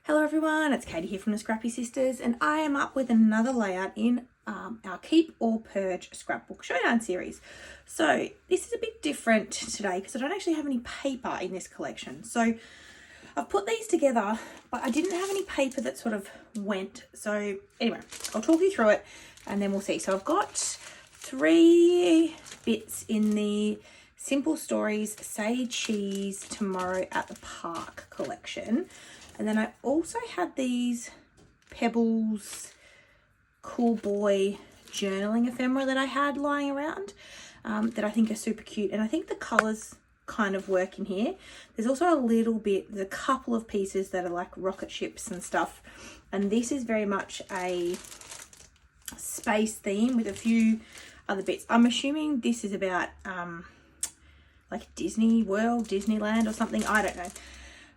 Hello everyone, it's Katie here from the Scrappy Sisters, and I am up with another layout in our Keep or Purge Scrapbook Showdown series. So this is a bit different today because I don't actually have any paper in this collection. So I've put these together, but I didn't have any paper that sort of went. So anyway, I'll talk you through it and then we'll see. So I've got 3 bits in the Simple Stories Say Cheese Tomorrow at the Park collection. And then I also had these Pebbles Cool Boy journaling ephemera that I had lying around that I think are super cute. And I think the colours kind of work in here. There's also there's a couple of pieces that are like rocket ships and stuff. And this is very much a space theme with a few other bits. I'm assuming this is about like Disney World, Disneyland or something. I don't know.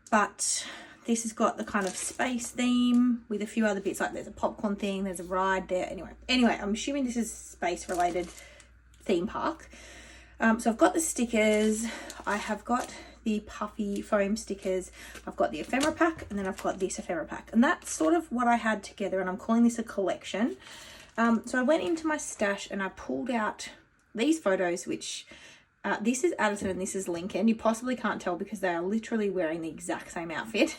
But this has got the kind of space theme with a few other bits, like there's a popcorn thing, there's a ride there. Anyway, I'm assuming this is space related theme park. So I've got the stickers, I have got the puffy foam stickers, I've got the ephemera pack, and then I've got this ephemera pack. And that's sort of what I had together, and I'm calling this a collection. So I went into my stash and I pulled out these photos, which this is Addison and this is Lincoln. You possibly can't tell because they are literally wearing the exact same outfit.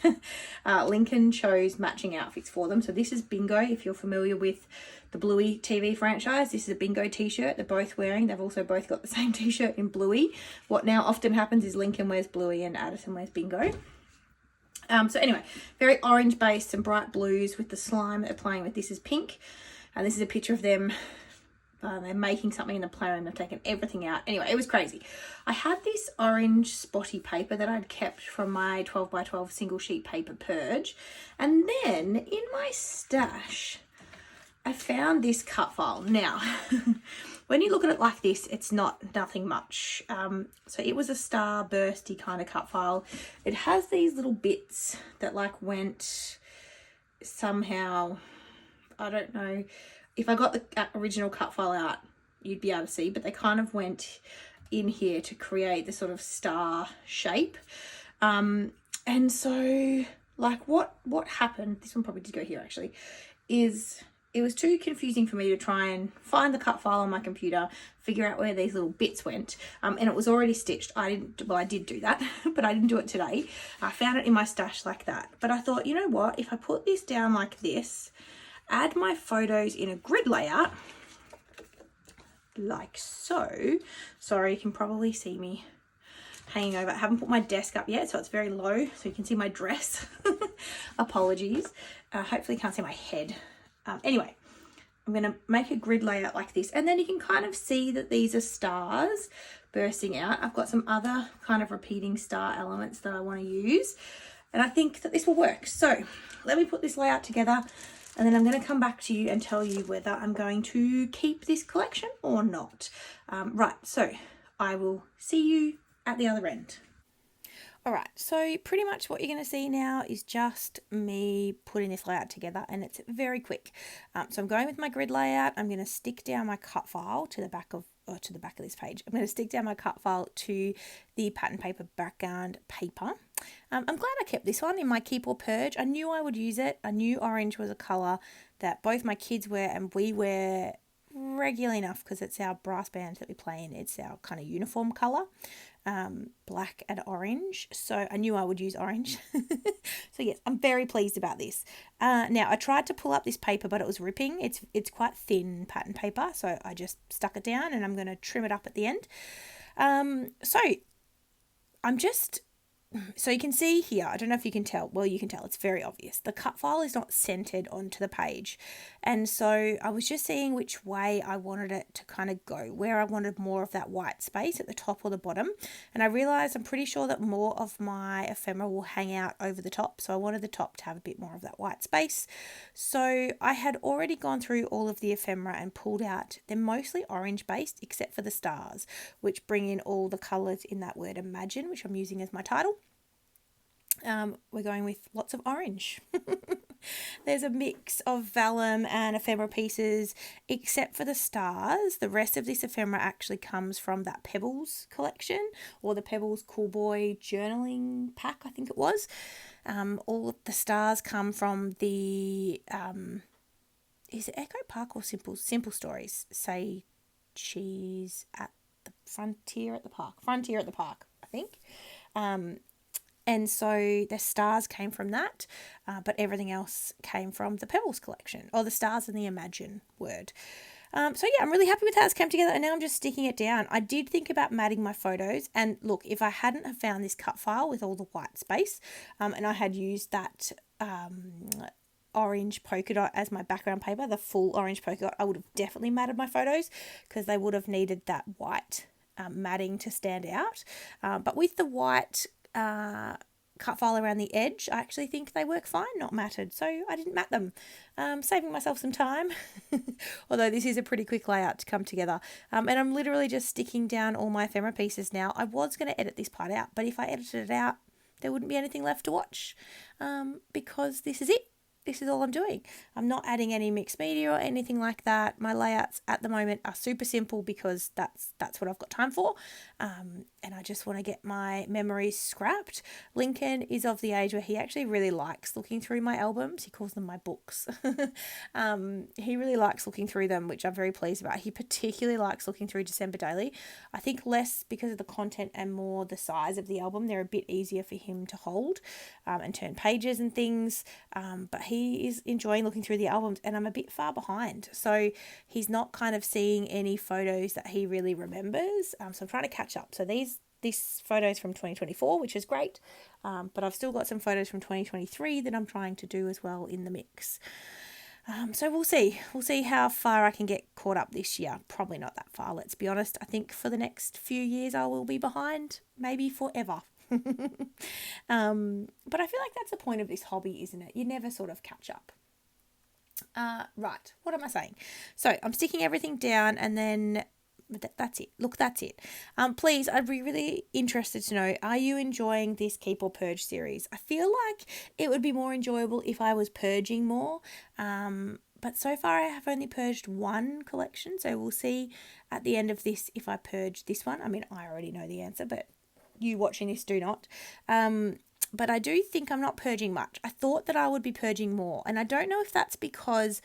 Lincoln chose matching outfits for them. So this is Bingo, if you're familiar with the Bluey TV franchise. This is a Bingo t-shirt they're both wearing. They've also both got the same t-shirt in Bluey. What now often happens is Lincoln wears Bluey and Addison wears Bingo. So anyway, very orange based and bright blues with the slime that they're playing with. This is pink. And this is a picture of them. They're making something in the planner and they've taken everything out. Anyway, it was crazy. I had this orange spotty paper that I'd kept from my 12x12 single sheet paper purge. And then in my stash, I found this cut file. Now, when you look at it like this, it's nothing much. So it was a starbursty kind of cut file. It has these little bits that like went somehow, I don't know. If I got the original cut file out, you'd be able to see, but they kind of went in here to create the sort of star shape. And so like what happened, this one probably did go here actually, is it was too confusing for me to try and find the cut file on my computer, figure out where these little bits went. And it was already stitched. I did do that, but I didn't do it today. I found it in my stash like that. But I thought, you know what, if I put this down like this, add my photos in a grid layout like so. Sorry, you can probably see me hanging over. I haven't put my desk up yet, so it's very low, so you can see my dress. Apologies. Hopefully you can't see my head. Anyway, I'm going to make a grid layout like this, and then you can kind of see that these are stars bursting out. I've got some other kind of repeating star elements that I want to use, and I think that this will work. So let me put this layout together. And then I'm going to come back to you and tell you whether I'm going to keep this collection or not. Right, so I will see you at the other end. All right, so pretty much what you're going to see now is just me putting this layout together, and it's very quick. So I'm going with my grid layout. I'm going to stick down my cut file to the back of this page. I'm going to stick down my cut file to the pattern paper background paper. I'm glad I kept this one in my Keep or Purge. I knew I would use it. I knew orange was a colour that both my kids wear and we wear regularly enough because it's our brass band that we play in. It's our kind of uniform colour, black and orange. So I knew I would use orange. So yes, I'm very pleased about this. Now I tried to pull up this paper, but it was ripping. It's quite thin pattern paper, so I just stuck it down and I'm going to trim it up at the end. So you can see here, I don't know if you can tell, well you can tell, it's very obvious. The cut file is not centered onto the page. And so I was just seeing which way I wanted it to kind of go, where I wanted more of that white space at the top or the bottom. And I realized I'm pretty sure that more of my ephemera will hang out over the top. So I wanted the top to have a bit more of that white space. So I had already gone through all of the ephemera and pulled out, they're mostly orange based except for the stars, which bring in all the colors in that word imagine, which I'm using as my title. We're going with lots of orange. There's a mix of vellum and ephemera pieces, except for the stars. The rest of this ephemera actually comes from that Pebbles collection, or the Pebbles Cool Boy journaling pack, I think it was. All of the stars come from the, is it Echo Park or Simple Stories? Say she's at the Frontier at the Park, I think. And so the stars came from that, but everything else came from the Pebbles collection, or the stars and the Imagine word. So yeah, I'm really happy with how it's come together, and now I'm just sticking it down. I did think about matting my photos, and look, if I hadn't have found this cut file with all the white space, and I had used that orange polka dot as my background paper, the full orange polka dot, I would have definitely matted my photos because they would have needed that white matting to stand out. But with the white cut file around the edge, I actually think they work fine not matted, so I didn't mat them, saving myself some time. Although this is a pretty quick layout to come together, and I'm literally just sticking down all my ephemera pieces now. I was going to edit this part out, but if I edited it out there wouldn't be anything left to watch, because this is it. This is all I'm doing. I'm not adding any mixed media or anything like that. My layouts at the moment are super simple because that's what I've got time for. And I just want to get my memories scrapped. Lincoln is of the age where he actually really likes looking through my albums. He calls them my books. He really likes looking through them, which I'm very pleased about. He particularly likes looking through December Daily. I think less because of the content and more the size of the album. They're a bit easier for him to hold and turn pages and things. But he is enjoying looking through the albums, and I'm a bit far behind, so he's not kind of seeing any photos that he really remembers, so I'm trying to catch up. So this photos from 2024, which is great, but I've still got some photos from 2023 that I'm trying to do as well in the mix. So we'll see how far I can get caught up this year. Probably not that far, let's be honest. I think for the next few years I will be behind, maybe forever. But I feel like that's the point of this hobby, isn't it? You never sort of catch up. Right, what am I saying? So I'm sticking everything down, and then that's it. Look, that's it. Please, I'd be really interested to know, are you enjoying this Keep or Purge series? I feel like it would be more enjoyable if I was purging more, but so far I have only purged one collection, so we'll see at the end of this if I purge this one. I mean, I already know the answer, but you watching this do not. But I do think I'm not purging much. I thought that I would be purging more, and I don't know if that's because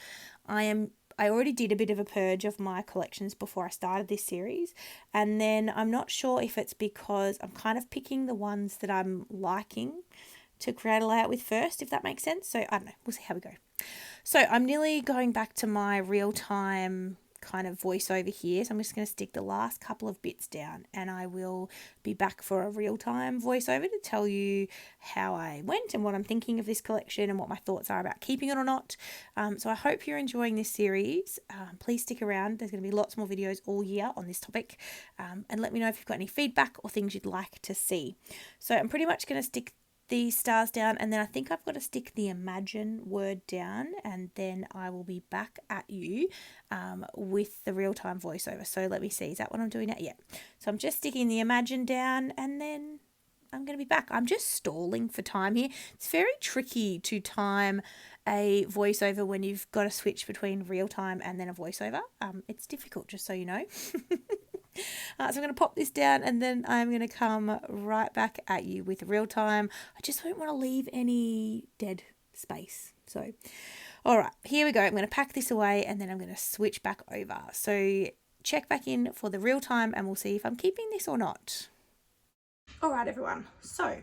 I already did a bit of a purge of my collections before I started this series, and then I'm not sure if it's because I'm kind of picking the ones that I'm liking to create a layout with first, if that makes sense. So I don't know, we'll see how we go. So I'm nearly going back to my real-time kind of voiceover here, so I'm just going to stick the last couple of bits down, and I will be back for a real-time voiceover to tell you how I went and what I'm thinking of this collection and what my thoughts are about keeping it or not. So I hope you're enjoying this series. Please stick around. There's going to be lots more videos all year on this topic, and let me know if you've got any feedback or things you'd like to see. So I'm pretty much going to stick the stars down, and then I think I've got to stick the Imagine word down, and then I will be back at you with the real-time voiceover. So let me see, is that what I'm doing now? Yeah. So I'm just sticking the Imagine down, and then I'm going to be back. I'm just stalling for time here. It's very tricky to time a voiceover when you've got to switch between real-time and then a voiceover. It's difficult, just so you know. So I'm going to pop this down, and then I'm going to come right back at you with real time. I just don't want to leave any dead space. So, all right, here we go. I'm going to pack this away, and then I'm going to switch back over. So check back in for the real time, and we'll see if I'm keeping this or not. All right, everyone. So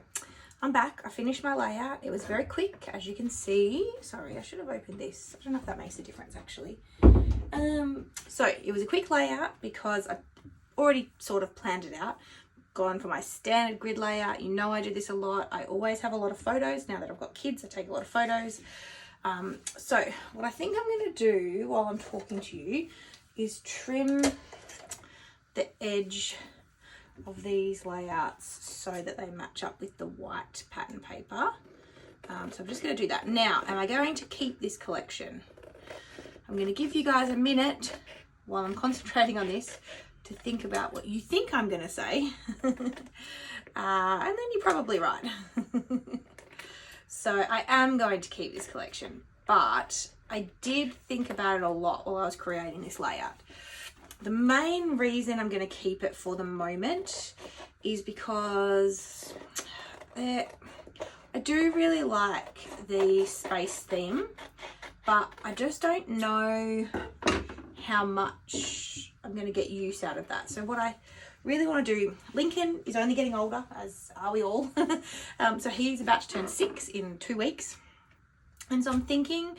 I'm back. I finished my layout. It was very quick, as you can see. Sorry, I should have opened this. I don't know if that makes a difference, actually. So it was a quick layout because I already sort of planned it out. Gone for my standard grid layout. You know I do this a lot. I always have a lot of photos. Now that I've got kids, I take a lot of photos. So what I think I'm going to do while I'm talking to you is trim the edge of these layouts so that they match up with the white pattern paper. So I'm just going to do that. Now, am I going to keep this collection? I'm going to give you guys a minute while I'm concentrating on this to think about what you think I'm going to say. And then you're probably right. So I am going to keep this collection. but I did think about it a lot while I was creating this layout. The main reason I'm going to keep it for the moment is because I do really like the space theme, but I just don't know how much I'm going to get use out of that. So what I really want to do, Lincoln is only getting older, as are we all. So he's about to turn 6 in 2 weeks. And so I'm thinking,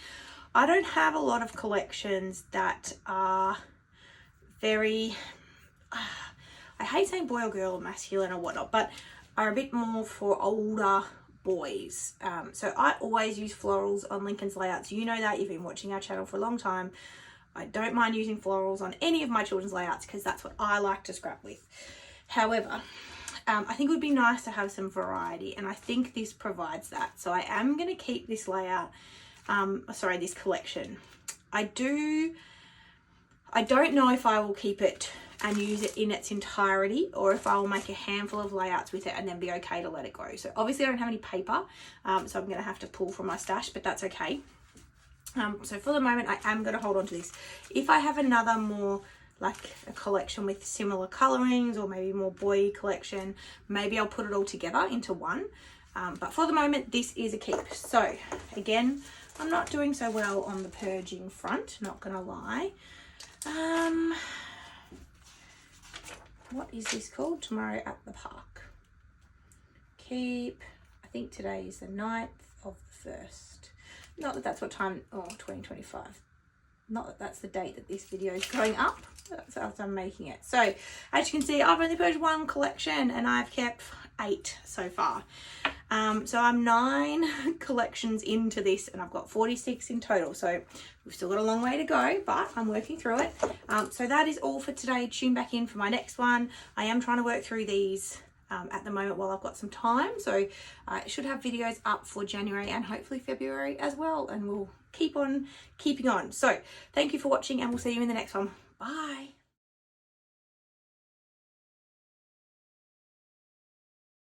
I don't have a lot of collections that are very, I hate saying boy or girl or masculine or whatnot, but are a bit more for older boys. So I always use florals on Lincoln's layouts. You know that, you've been watching our channel for a long time. I don't mind using florals on any of my children's layouts because that's what I like to scrap with. However, I think it would be nice to have some variety, and I think this provides that. So I am going to keep this layout, this collection. I don't know if I will keep it and use it in its entirety, or if I will make a handful of layouts with it and then be okay to let it go. So obviously I don't have any paper, so I'm going to have to pull from my stash, but that's okay. So for the moment, I am going to hold on to this. If I have another more like a collection with similar colorings, or maybe more boy collection, maybe I'll put it all together into one. But for the moment, this is a keep. So again, I'm not doing so well on the purging front, not going to lie. What is this called? Tomorrow at the park. Keep, I think today is the 9th of the 1st. Not that that's what time, 2025. Not that that's the date that this video is going up. That's how I'm making it. So as you can see, I've only purged 1 collection and I've kept 8 so far. So I'm 9 collections into this and I've got 46 in total. So we've still got a long way to go, but I'm working through it. So that is all for today. Tune back in for my next one. I am trying to work through these at the moment while I've got some time. So I should have videos up for January and hopefully February as well. And we'll keep on keeping on. So thank you for watching and we'll see you in the next one. Bye.